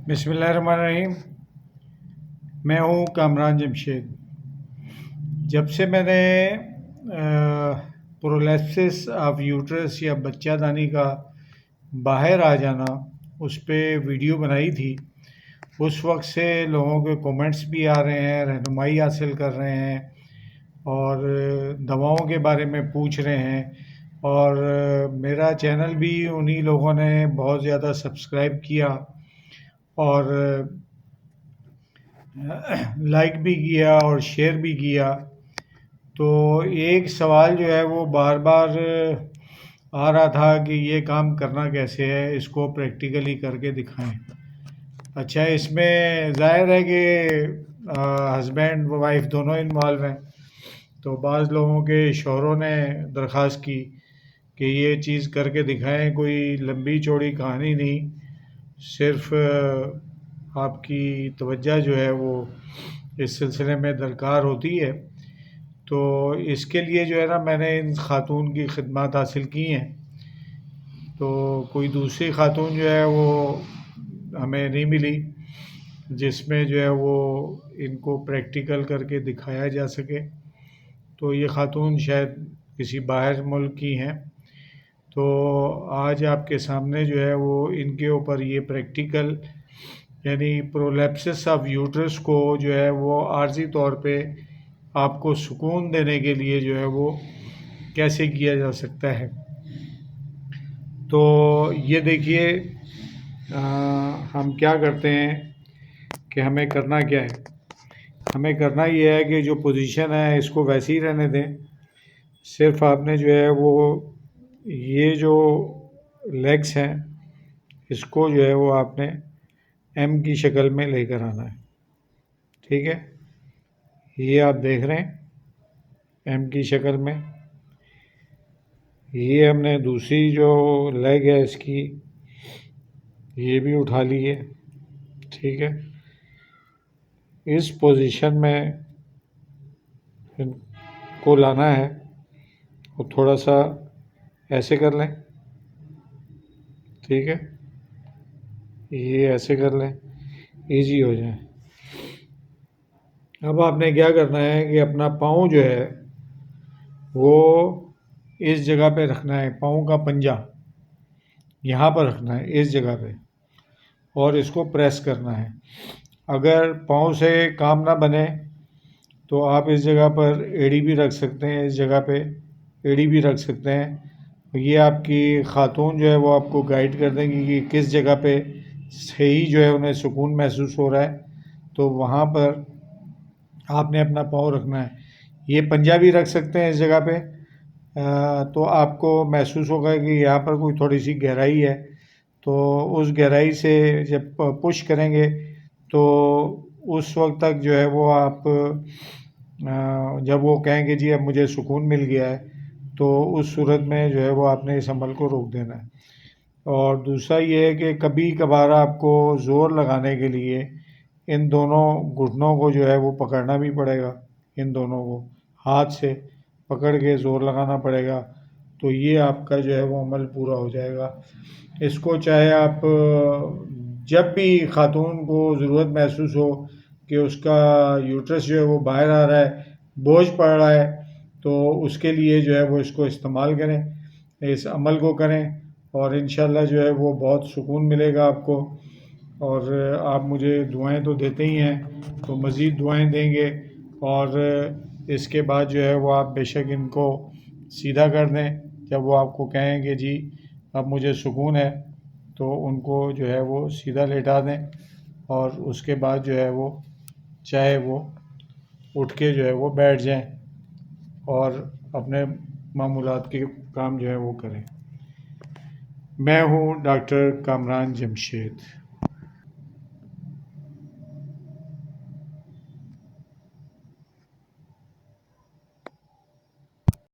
بسم اللہ الرحمن الرحیم۔ میں ہوں کامران جمشید۔ جب سے میں نے پرولیپسس آف یوٹرس یا بچہ دانی کا باہر آ جانا اس پہ ویڈیو بنائی تھی، اس وقت سے لوگوں کے کومنٹس بھی آ رہے ہیں، رہنمائی حاصل کر رہے ہیں اور دواؤں کے بارے میں پوچھ رہے ہیں، اور میرا چینل بھی انہی لوگوں نے بہت زیادہ سبسکرائب کیا اور لائک بھی کیا اور شیئر بھی کیا۔ تو ایک سوال جو ہے وہ بار بار آ رہا تھا کہ یہ کام کرنا کیسے ہے، اس کو پریکٹیکلی کر کے دکھائیں۔ اچھا، اس میں ظاہر ہے کہ ہسبینڈ و وائف دونوں انوالو ہیں، تو بعض لوگوں کے شوہروں نے درخواست کی کہ یہ چیز کر کے دکھائیں، کوئی لمبی چوڑی کہانی نہیں، صرف آپ کی توجہ جو ہے وہ اس سلسلے میں درکار ہوتی ہے۔ تو اس کے لیے جو ہے نا، میں نے ان خاتون کی خدمات حاصل کی ہیں، تو کوئی دوسری خاتون جو ہے وہ ہمیں نہیں ملی جس میں جو ہے وہ ان کو پریکٹیکل کر کے دکھایا جا سکے۔ تو یہ خاتون شاید کسی باہر ملک کی ہیں، تو آج آپ کے سامنے جو ہے وہ ان کے اوپر یہ پریکٹیکل، یعنی پرولیپسس آف یوٹرس کو جو ہے وہ عارضی طور پہ آپ کو سکون دینے کے لیے جو ہے وہ کیسے کیا جا سکتا ہے۔ تو یہ دیکھیے، ہم کیا کرتے ہیں کہ ہمیں کرنا کیا ہے۔ ہمیں کرنا یہ ہے کہ جو پوزیشن ہے اس کو ویسے ہی رہنے دیں، صرف آپ نے جو ہے وہ یہ جو لیگس ہیں اس کو جو ہے وہ آپ نے ایم کی شکل میں لے کر آنا ہے، ٹھیک ہے۔ یہ آپ دیکھ رہے ہیں ایم کی شکل میں۔ یہ ہم نے دوسری جو لیگ ہے اس کی یہ بھی اٹھا لی ہے، ٹھیک ہے۔ اس پوزیشن میں ان کو لانا ہے اور تھوڑا سا ایسے کر لیں، ٹھیک ہے۔ یہ ایسے کر لیں، ایزی ہو جائے۔ اب آپ نے کیا کرنا ہے کہ اپنا پاؤں جو ہے وہ اس جگہ پہ رکھنا ہے، پاؤں کا پنجہ یہاں پر رکھنا ہے اس جگہ پہ، اور اس کو پریس کرنا ہے۔ اگر پاؤں سے کام نہ بنے تو آپ اس جگہ پر ایڑی بھی رکھ سکتے ہیں، اس جگہ پہ ایڑی بھی رکھ سکتے ہیں۔ یہ آپ کی خاتون جو ہے وہ آپ کو گائیڈ کر دیں گی کہ کس جگہ پہ صحیح جو ہے انہیں سکون محسوس ہو رہا ہے، تو وہاں پر آپ نے اپنا پاؤں رکھنا ہے۔ یہ پنجہ بھی رکھ سکتے ہیں اس جگہ پہ، تو آپ کو محسوس ہوگا کہ یہاں پر کوئی تھوڑی سی گہرائی ہے، تو اس گہرائی سے جب پش کریں گے تو اس وقت تک جو ہے وہ آپ جب وہ کہیں گے جی اب مجھے سکون مل گیا ہے، تو اس صورت میں جو ہے وہ آپ نے اس عمل کو روک دینا ہے۔ اور دوسرا یہ ہے کہ کبھی کبھار آپ کو زور لگانے کے لیے ان دونوں گھٹنوں کو جو ہے وہ پکڑنا بھی پڑے گا، ان دونوں کو ہاتھ سے پکڑ کے زور لگانا پڑے گا، تو یہ آپ کا جو ہے وہ عمل پورا ہو جائے گا۔ اس کو چاہے آپ جب بھی خاتون کو ضرورت محسوس ہو کہ اس کا یوٹرس جو ہے وہ باہر آ رہا ہے، بوجھ پڑ رہا ہے، تو اس کے لیے جو ہے وہ اس کو استعمال کریں، اس عمل کو کریں، اور انشاءاللہ جو ہے وہ بہت سکون ملے گا آپ کو۔ اور آپ مجھے دعائیں تو دیتے ہی ہیں، تو مزید دعائیں دیں گے، اور اس کے بعد جو ہے وہ آپ بے شک ان کو سیدھا کر دیں۔ جب وہ آپ کو کہیں کہ جی اب مجھے سکون ہے، تو ان کو جو ہے وہ سیدھا لیٹا دیں، اور اس کے بعد جو ہے وہ چاہے وہ اٹھ کے جو ہے وہ بیٹھ جائیں اور اپنے معمولات کے کام جو ہے وہ کریں۔ میں ہوں ڈاکٹر کامران جمشید۔